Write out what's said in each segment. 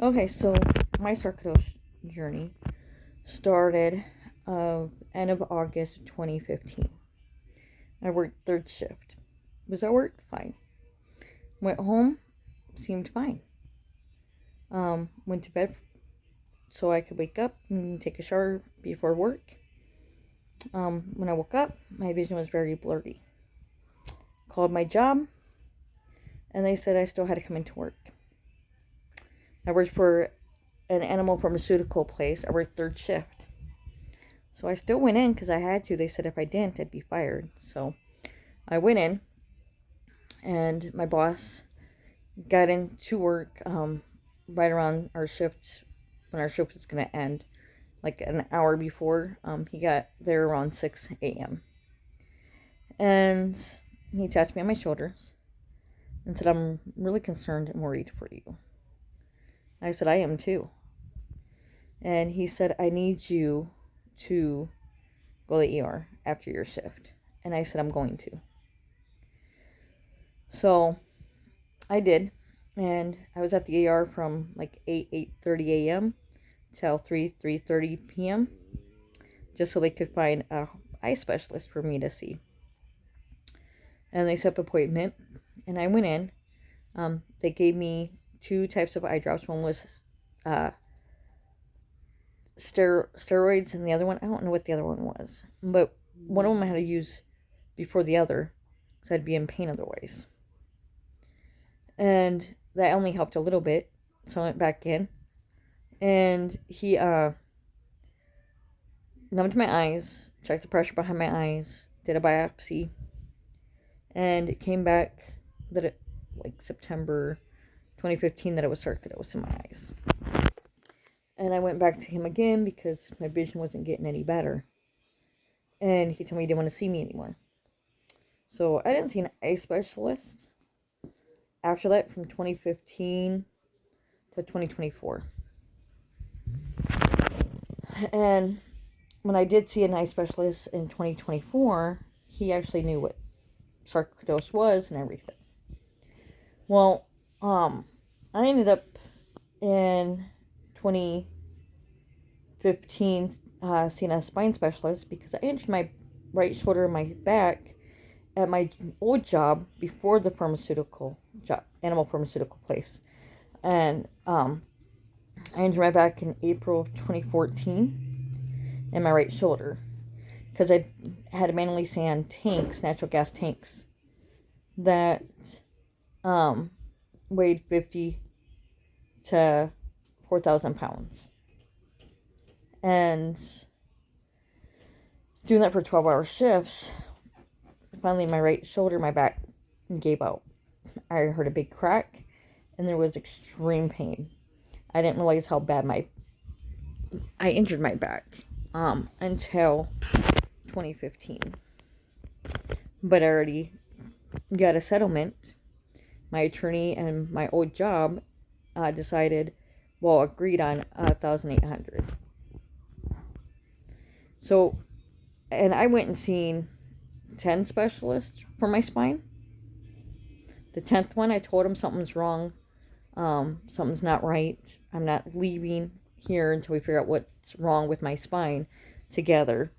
Okay, so my sarcoidosis journey started end of August of 2015. I worked third shift. Was at work? Fine. Went home, seemed fine. Went to bed so I could wake up and take a shower before work. When I woke up, my vision was very blurry. Called my job, and they said I still had to come into work. I worked for an animal pharmaceutical place. I worked third shift. So I still went in because I had to. They said if I didn't, I'd be fired. So I went in, and my boss got into work right around our shift, when our shift was going to end, like an hour before. He got there around 6 a.m. And he tapped me on my shoulders and said, "I'm really concerned and worried for you." I said, "I am too." And he said, "I need you to go to the ER after your shift." And I said, "I'm going to." So I did. And I was at the ER from like 8:30 a.m. till 3:30 p.m. just so they could find a eye specialist for me to see. And they set up an appointment, and I went in. They gave me two types of eye drops. One was steroids, and the other one, I don't know what the other one was, but one of them I had to use before the other because I'd be in pain otherwise. And that only helped a little bit, so I went back in, and he numbed my eyes, checked the pressure behind my eyes, did a biopsy, and it came back that it, like September 2015, that it was sarcoidosis in my eyes. And I went back to him again because my vision wasn't getting any better. And he told me he didn't want to see me anymore. So I didn't see an eye specialist after that from 2015 to 2024. And when I did see an eye specialist in 2024, he actually knew what sarcoidosis was and everything. Well, I ended up in 2015 seeing a spine specialist because I injured my right shoulder and my back at my old job before the pharmaceutical job, animal pharmaceutical place. And I injured my back in April of 2014 in my right shoulder because I had to manually sand tanks, natural gas tanks, that weighed 50 to 4,000 pounds. And doing that for 12-hour shifts, finally my right shoulder, my back gave out. I heard a big crack, and there was extreme pain. I didn't realize how bad I injured my back until 2015. But I already got a settlement. My attorney and my old job agreed on $1,800. So, and I went and seen 10 specialists for my spine. The 10th one, I told him something's wrong. Something's not right. I'm not leaving here until we figure out what's wrong with my spine together.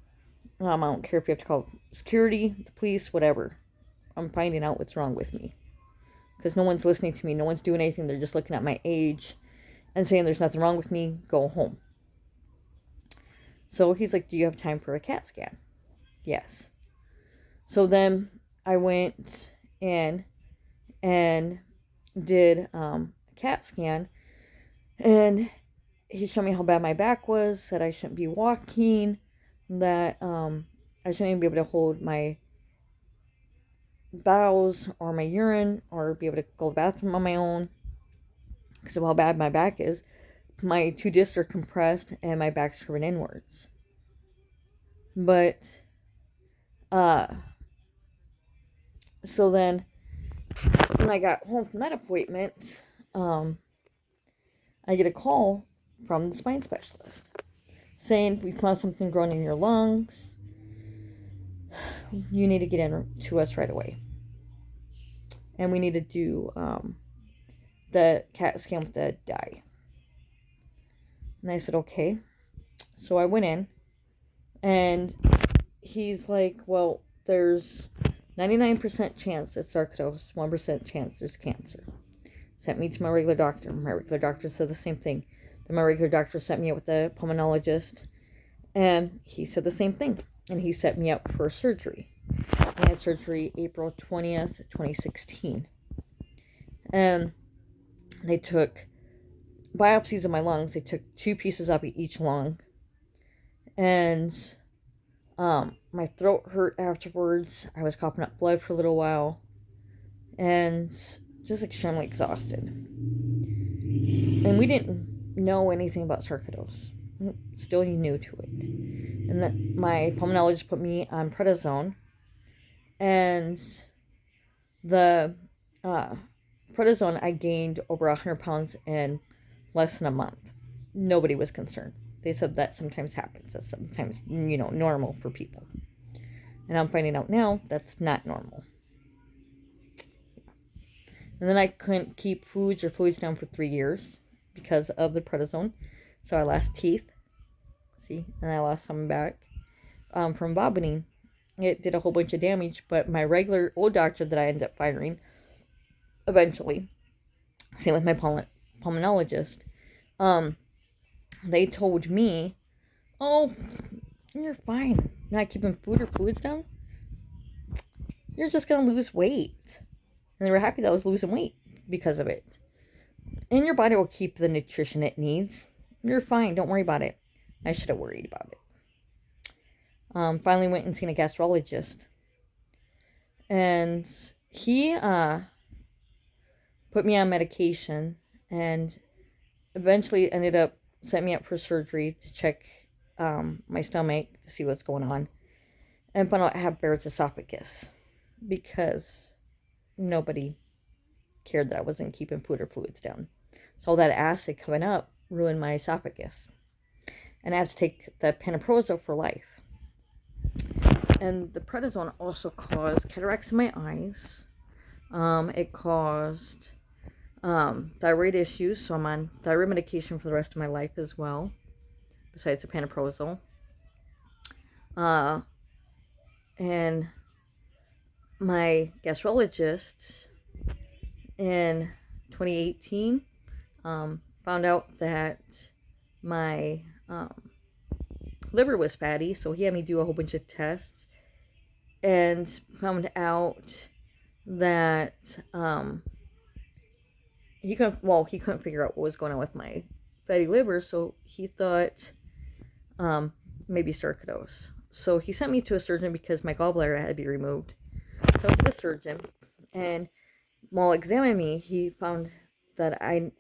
I don't care if you have to call security, the police, whatever. I'm finding out what's wrong with me. Because no one's listening to me. No one's doing anything. They're just looking at my age and saying there's nothing wrong with me. Go home. So he's like, "Do you have time for a CAT scan?" Yes. So then I went in and did a CAT scan, and he showed me how bad my back was, said I shouldn't be walking, that I shouldn't even be able to hold my bowels or my urine or be able to go to the bathroom on my own because of how bad my back is. My two discs are compressed and my back's curving inwards. But so then when I got home from that appointment, I get a call from the spine specialist saying, "We found something growing in your lungs. You need to get in to us right away. And we need to do the CAT scan with the dye." And I said, okay. So I went in, and he's like, well, there's 99% chance it's sarcoidosis, 1% chance there's cancer. Sent me to my regular doctor. My regular doctor said the same thing. Then my regular doctor sent me up with a pulmonologist, and he said the same thing. And he set me up for surgery. I had surgery April 20th, 2016. And they took biopsies of my lungs. They took 2 pieces of each lung. And my throat hurt afterwards. I was coughing up blood for a little while. And just extremely exhausted. And we didn't know anything about sarcoidosis. Still new to it. And then my pulmonologist put me on prednisone. And the prednisone, I gained over 100 pounds in less than a month. Nobody was concerned. They said that sometimes happens. That's sometimes, normal for people. And I'm finding out now that's not normal. And then I couldn't keep foods or fluids down for 3 years because of the prednisone. So I lost teeth. See? And I lost some back from vomiting. It did a whole bunch of damage. But my regular old doctor that I ended up firing eventually, same with my pulmonologist, they told me, oh, you're fine. Not keeping food or fluids down. You're just going to lose weight. And they were happy that I was losing weight because of it. And your body will keep the nutrition it needs. You're fine. Don't worry about it. I should have worried about it. Finally went and seen a gastrologist. And he put me on medication and eventually ended up setting me up for surgery to check my stomach to see what's going on. And found out I have Barrett's esophagus because nobody cared that I wasn't keeping food or fluids down. So all that acid coming up ruined my esophagus. And I have to take the pantoprazole for life. And the prednisone also caused cataracts in my eyes. It caused thyroid issues, so I'm on thyroid medication for the rest of my life as well, besides the pantoprazole. And my gastrologist in 2018 found out that my liver was fatty, so he had me do a whole bunch of tests and found out that he couldn't figure out what was going on with my fatty liver, so he thought maybe sarcoidosis. So he sent me to a surgeon because my gallbladder had to be removed. So I went to the surgeon, and while examining me, he found that I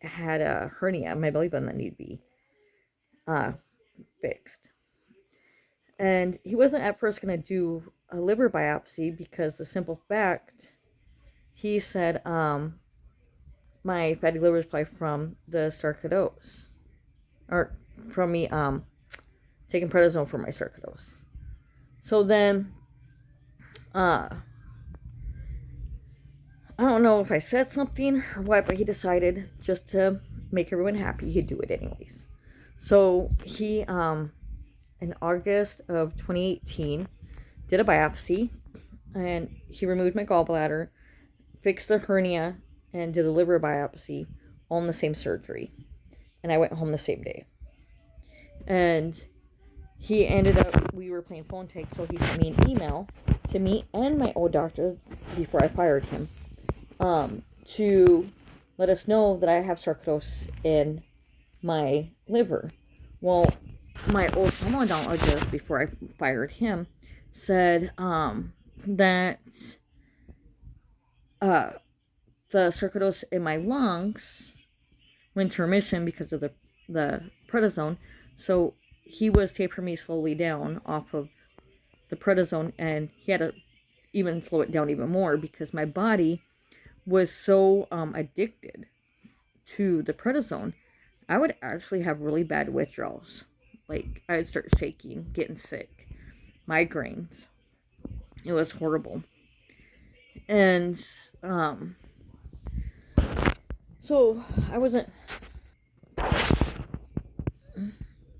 had a hernia in my belly button that needed to be fixed. And he wasn't at first going to do a liver biopsy because the simple fact, he said my fatty liver is probably from the sarcoidosis, or from me taking prednisone for my sarcoidosis. So then I don't know if I said something or what, but he decided just to make everyone happy, he'd do it anyways. So he, in August of 2018, did a biopsy, and he removed my gallbladder, fixed the hernia, and did a liver biopsy all in the same surgery. And I went home the same day. And he ended up, we were playing phone tag, so he sent me an email to me and my old doctor before I fired him, to let us know that I have sarcoidosis in my liver. Well, my old pulmonologist, before I fired him, said that the sarcoidosis in my lungs went to remission because of the prednisone. So he was tapering me slowly down off of the prednisone, and he had to even slow it down even more because my body was so addicted to the prednisone. I would actually have really bad withdrawals. Like, I would start shaking, getting sick, migraines. It was horrible. And so I wasn't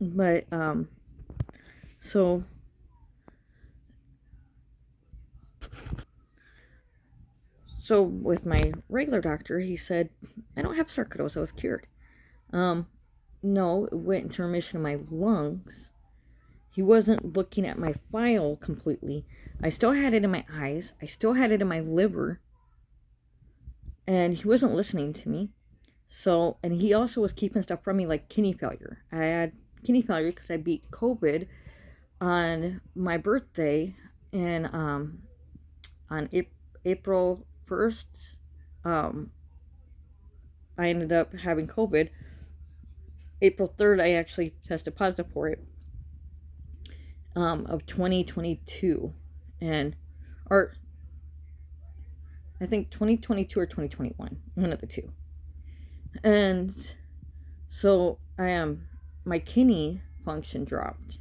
But so with my regular doctor, he said I don't have sarcoidosis. I was cured. Um, no, it went into remission in my lungs. He wasn't looking at my file completely. I still had it in my eyes. I still had it in my liver. And he wasn't listening to me. So, and he also was keeping stuff from me like kidney failure. I had kidney failure because I beat COVID on my birthday, and on April 1st, I ended up having COVID. April 3rd, I actually tested positive for it, of 2022. And, or I think 2022 or 2021, one of the two. And so my kidney function dropped.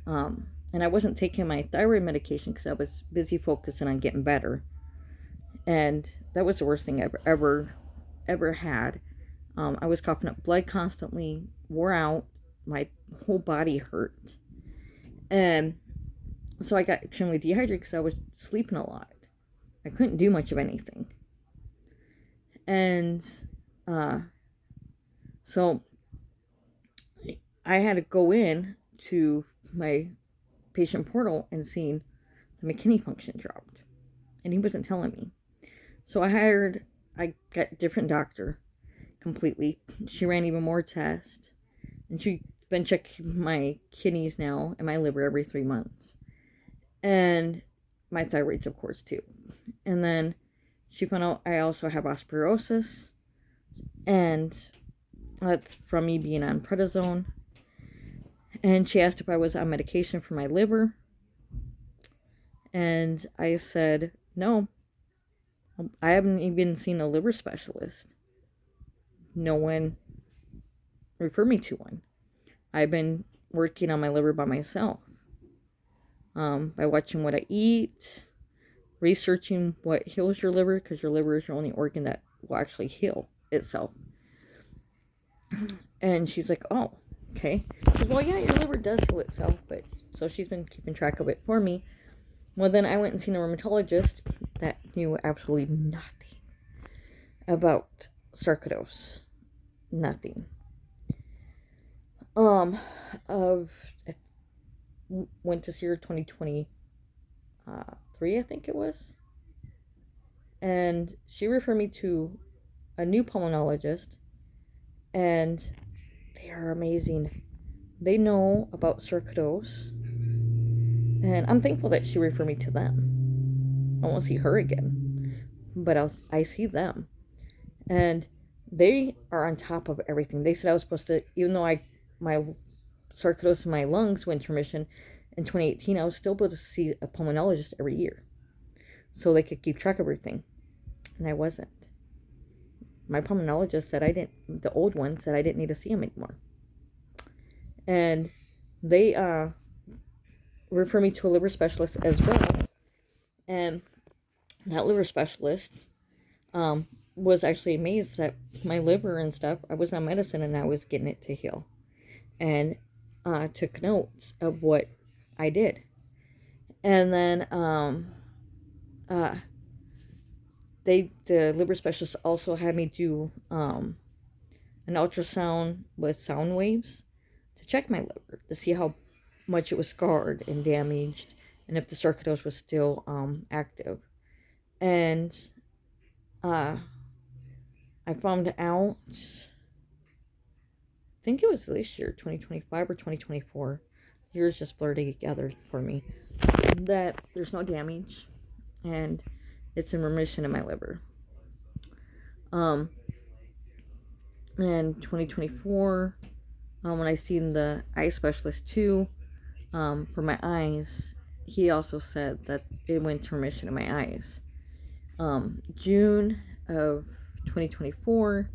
And I wasn't taking my thyroid medication because I was busy focusing on getting better. And that was the worst thing I've ever had. I was coughing up blood constantly, wore out, my whole body hurt. And so I got extremely dehydrated because I was sleeping a lot. I couldn't do much of anything. And so I had to go in to my patient portal and seen that my kidney function dropped. And he wasn't telling me. So I got a different doctor completely. She ran even more tests. And she's been checking my kidneys now and my liver every 3 months. And my thyroids, of course, too. And then she found out I also have osteoporosis. And that's from me being on prednisone. And she asked if I was on medication for my liver. And I said, no. I haven't even seen a liver specialist. No one referred me to one. I've been working on my liver by myself. By watching what I eat, researching what heals your liver, because your liver is your only organ that will actually heal itself. And she's like, oh, okay. She says, well, yeah, your liver does heal itself, but so she's been keeping track of it for me. Well, then I went and seen a rheumatologist that knew absolutely nothing about sarcoidosis. Nothing. Went to see her 2023, I think it was. And she referred me to a new pulmonologist, and they are amazing. They know about sarcoidosis, and I'm thankful that she referred me to them. I won't see her again, but I see them, and they are on top of everything. They said I was supposed to, even though my sarcoidosis in my lungs went into remission in 2018, I was still able to see a pulmonologist every year, so they could keep track of everything, and I wasn't. My pulmonologist said the old one said I didn't need to see him anymore. And they refer me to a liver specialist as well. And that liver specialist was actually amazed that my liver and stuff, I was on medicine and I was getting it to heal. And took notes of what I did. And then the liver specialist also had me do an ultrasound with sound waves to check my liver to see how much it was scarred and damaged, and if the sarcoidosis was still active. And I found out, I think it was this year, 2025 or 2024. Years just blurred together for me. That there's no damage, and it's in remission in my liver. And 2024, when I seen the eye specialist too, for my eyes, he also said that it went to remission in my eyes. June of 2024,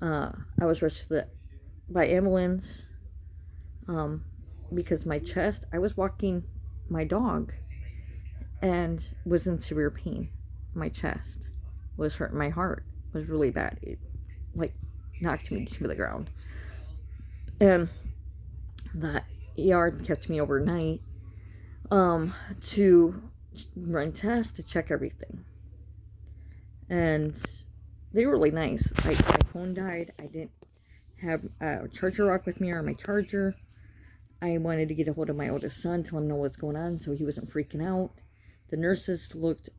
I was rushed by ambulance because my chest, I was walking my dog and was in severe pain. My chest was hurting, my heart was really bad. It like knocked me to the ground. And The ER kept me overnight to run tests to check everything. And they were really nice. My phone died. I didn't have a charger rock with me or my charger. I wanted to get a hold of my oldest son, tell him know what's going on so he wasn't freaking out. The nurses looked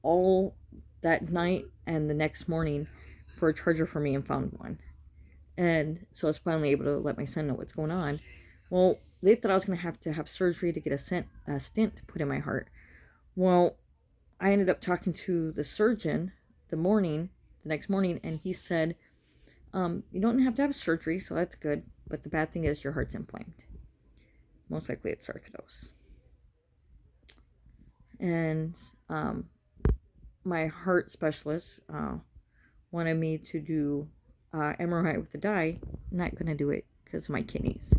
all that night and the next morning for a charger for me and found one. And so I was finally able to let my son know what's going on. Well, they thought I was going to have surgery to get a stent put in my heart. Well, I ended up talking to the surgeon the next morning, and he said, you don't have to have surgery, so that's good. But the bad thing is your heart's inflamed. Most likely it's sarcoidosis. And my heart specialist wanted me to do MRI with the dye. I'm not going to do it because of my kidneys.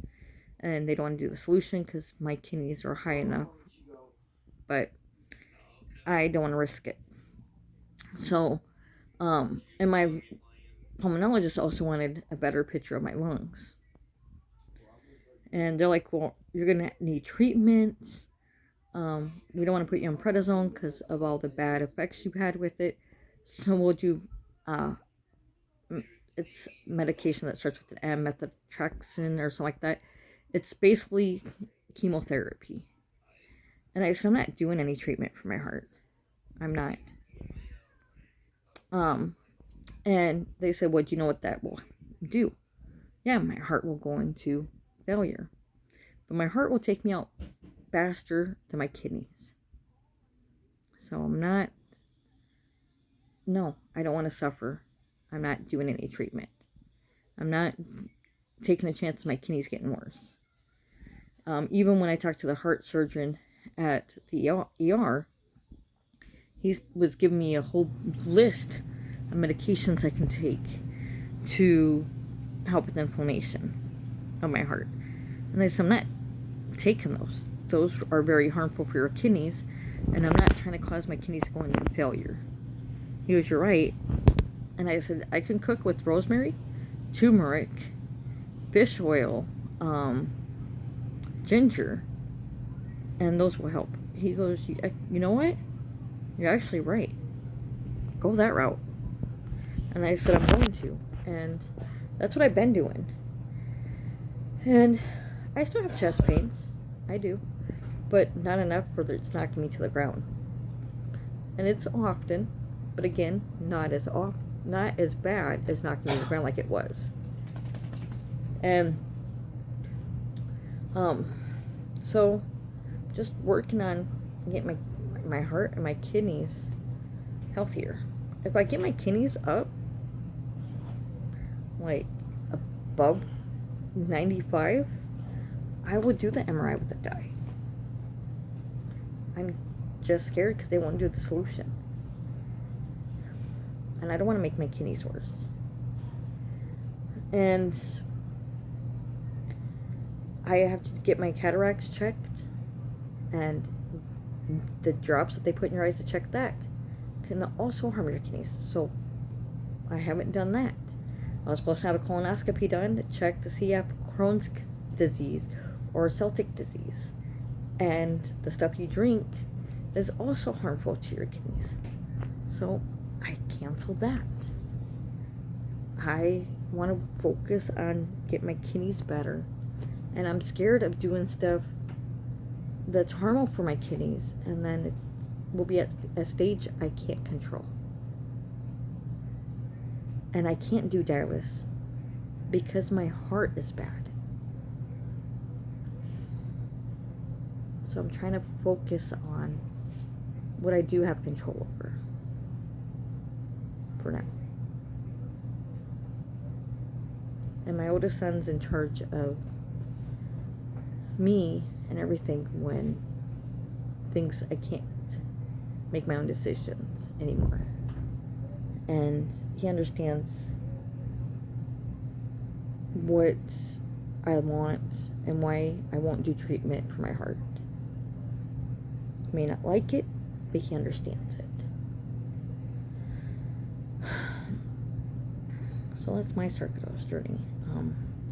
And they don't want to do the solution because my kidneys are high enough. But I don't want to risk it. So, and my pulmonologist also wanted a better picture of my lungs. And they're like, well, you're going to need treatment. We don't want to put you on prednisone because of all the bad effects you've had with it. So we'll do, it's medication that starts with an M, methotrexate or something like that. It's basically chemotherapy. And I said, I'm not doing any treatment for my heart. I'm not. And they said, well, do you know what that will do? Yeah, my heart will go into failure. But my heart will take me out faster than my kidneys. So I'm not, no, I don't want to suffer. I'm not doing any treatment. I'm not taking a chance of my kidneys getting worse. Even when I talked to the heart surgeon at the ER, he was giving me a whole list of medications I can take to help with inflammation of my heart. And I said, I'm not taking those. Those are very harmful for your kidneys, and I'm not trying to cause my kidneys to go into failure. He goes, you're right. And I said, I can cook with rosemary, turmeric, fish oil, ginger, and those will help. He goes, you know what? You're actually right. Go that route. And I said, I'm going to. And that's what I've been doing. And I still have chest pains. I do. But not enough where it's knocking me to the ground. And it's often, but again, not as bad as knocking me to the ground like it was. And so just working on getting my heart and my kidneys healthier. If I get my kidneys up like above 95, I would do the MRI with a dye. I'm just scared because they won't do the solution. And I don't want to make my kidneys worse. And I have to get my cataracts checked. And the drops that they put in your eyes to check that can also harm your kidneys. So I haven't done that. I was supposed to have a colonoscopy done to check to see if Crohn's disease or celiac disease. And the stuff you drink is also harmful to your kidneys. So I canceled that. I want to focus on getting my kidneys better. And I'm scared of doing stuff that's harmful for my kidneys. And then we'll be at a stage I can't control. And I can't do dialysis because my heart is bad. So I'm trying to focus on what I do have control over for now. And my oldest son's in charge of me and everything when things I can't make my own decisions anymore. And he understands what I want and why I won't do treatment for my heart. He may not like it, but he understands it. So that's my sarcoidosis journey.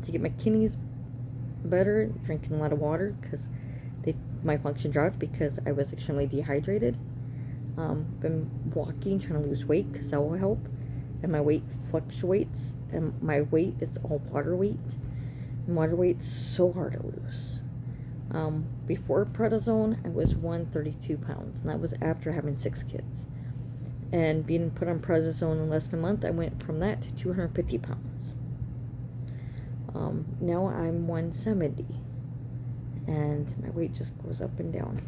To get my kidneys better, drinking a lot of water because my function dropped because I was extremely dehydrated. Been walking, trying to lose weight because that will help. And my weight fluctuates, and my weight is all water weight. And water weight's so hard to lose. Before prednisone, I was 132 pounds, and that was after having 6 kids. And being put on prednisone in less than a month, I went from that to 250 pounds. Now I'm 170, and my weight just goes up and down.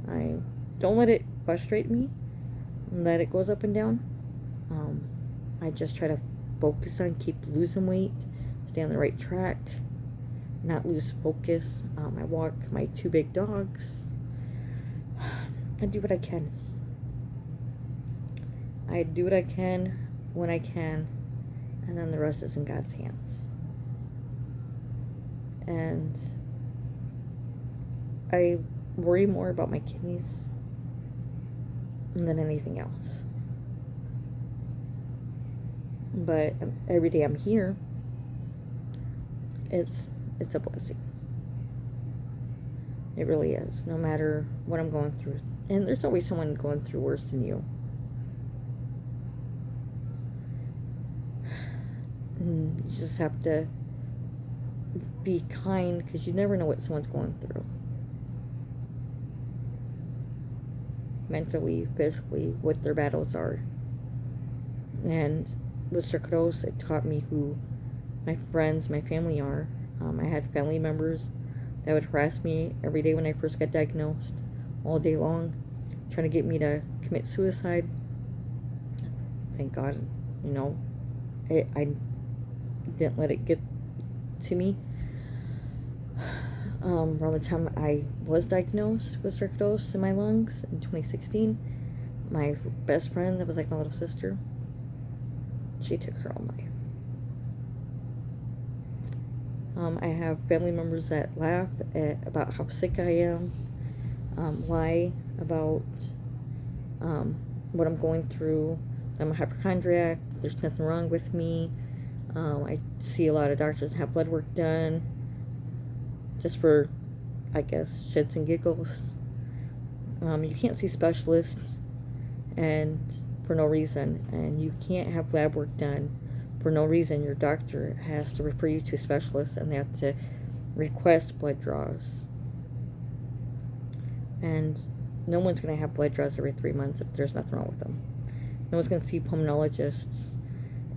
I don't let it frustrate me that it goes up and down. I just try to focus on keep losing weight, stay on the right track, not lose focus. I walk my 2 big dogs. I do what I can. I do what I can when I can, and then the rest is in God's hands. And I worry more about my kidneys than anything else. But every day I'm here, it's a blessing. It really is, no matter what I'm going through. And there's always someone going through worse than you. And you just have to be kind, because you never know what someone's going through. Mentally, physically, what their battles are. And with sarcoidosis, it taught me who my friends, my family are. I had family members that would harass me every day when I first got diagnosed, all day long, trying to get me to commit suicide. Thank God, I didn't let it get to me. Around the time I was diagnosed with sarcoidosis in my lungs in 2016, my best friend that was like my little sister, she took her own life. I have family members that laugh about how sick I am, lie about what I'm going through. I'm a hypochondriac. There's nothing wrong with me. I see a lot of doctors that have blood work done just for, I guess, shits and giggles. You can't see specialists and for no reason, and you can't have lab work done for no reason. Your doctor has to refer you to a specialist, and they have to request blood draws. And no one's going to have blood draws every 3 months if there's nothing wrong with them. No one's going to see pulmonologists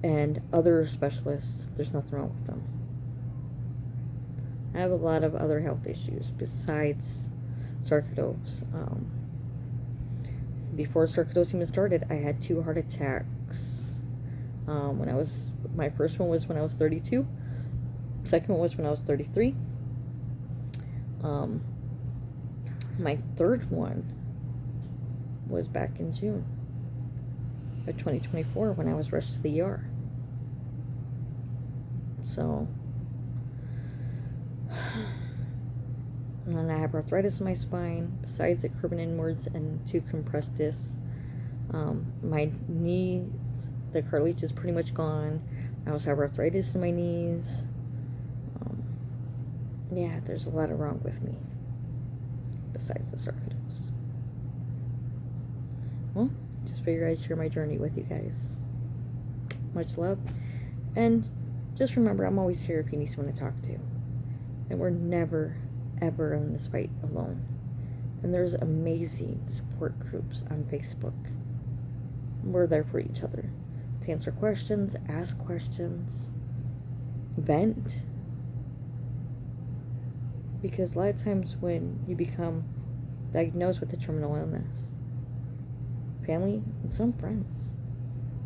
and other specialists if there's nothing wrong with them. I have a lot of other health issues besides sarcoidosis. Before sarcoidosis even started, I had 2 heart attacks. My first one was when I was 32. Second one was when I was 33. My third one was back in June of 2024 when I was rushed to the ER. So, and then I have arthritis in my spine, besides the curving inwards and 2 compressed discs. My knees, the cartilage is pretty much gone. I also have arthritis in my knees. Yeah, there's a lot wrong with me besides the sarcoidosis. Well, just figured I'd share my journey with you guys. Much love. And just remember, I'm always here if you need someone to talk to. And we're never, ever in this fight alone. And there's amazing support groups on Facebook. We're there for each other to answer questions, ask questions, vent. Because a lot of times when you become diagnosed with a terminal illness, family and some friends,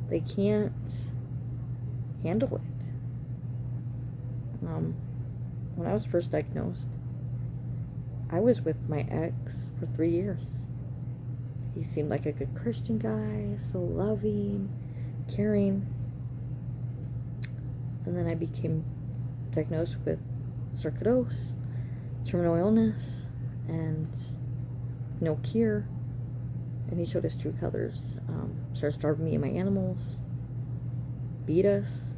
they can't handle it. When I was first diagnosed, I was with my ex for 3 years. He seemed like a good Christian guy, so loving, caring. And then I became diagnosed with sarcoidosis, terminal illness, and no cure. And he showed his true colors. Started starving me and my animals, beat us,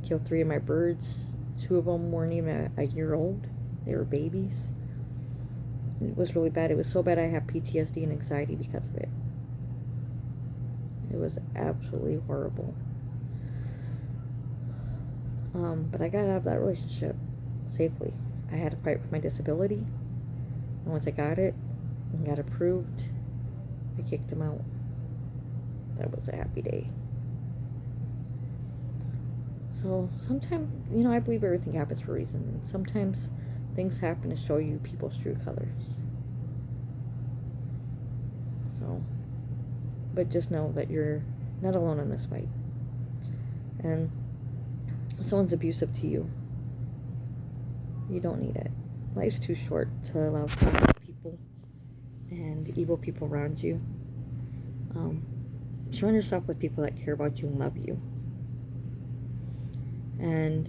killed 3 of my birds, 2 of them weren't even a year old. They were babies. It was really bad. It was so bad I have PTSD and anxiety because of it. It was absolutely horrible. But I got out of that relationship safely. I had to fight for my disability. And once I got it and got approved, I kicked him out. That was a happy day. So sometimes, I believe everything happens for a reason. And sometimes things happen to show you people's true colors. So, but just know that you're not alone in this fight. And if someone's abusive to you, you don't need it. Life's too short to allow toxic people and evil people around you. Surround yourself with people that care about you and love you. And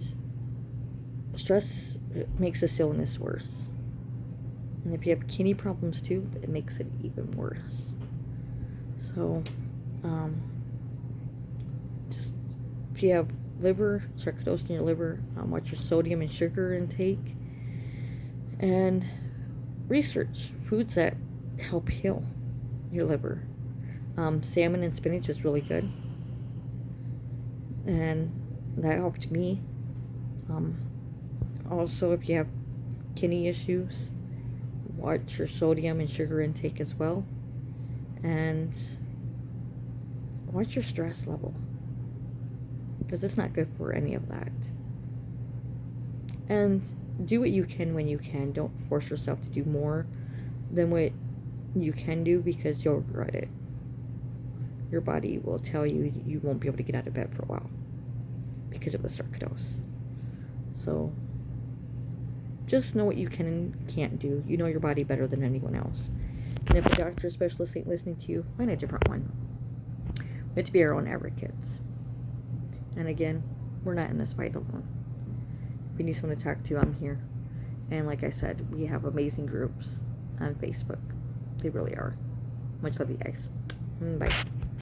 stress makes this illness worse. And if you have kidney problems too, it makes it even worse. So, just if you have liver, sarcoidosis in your liver, watch your sodium and sugar intake. And research foods that help heal your liver. Salmon and spinach is really good. And that helped me. Also, if you have kidney issues, watch your sodium and sugar intake as well. And watch your stress level, because it's not good for any of that. And do what you can when you can. Don't force yourself to do more than what you can do, because you'll regret it. Your body will tell you you won't be able to get out of bed for a while because of the sarcoidosis. So just know what you can and can't do. You know your body better than anyone else. And if a doctor or specialist ain't listening to you, find a different one. We have to be our own advocates. And again, we're not in this fight alone. If you need someone to talk to, I'm here. And like I said, we have amazing groups on Facebook. They really are. Much love, you guys. Bye.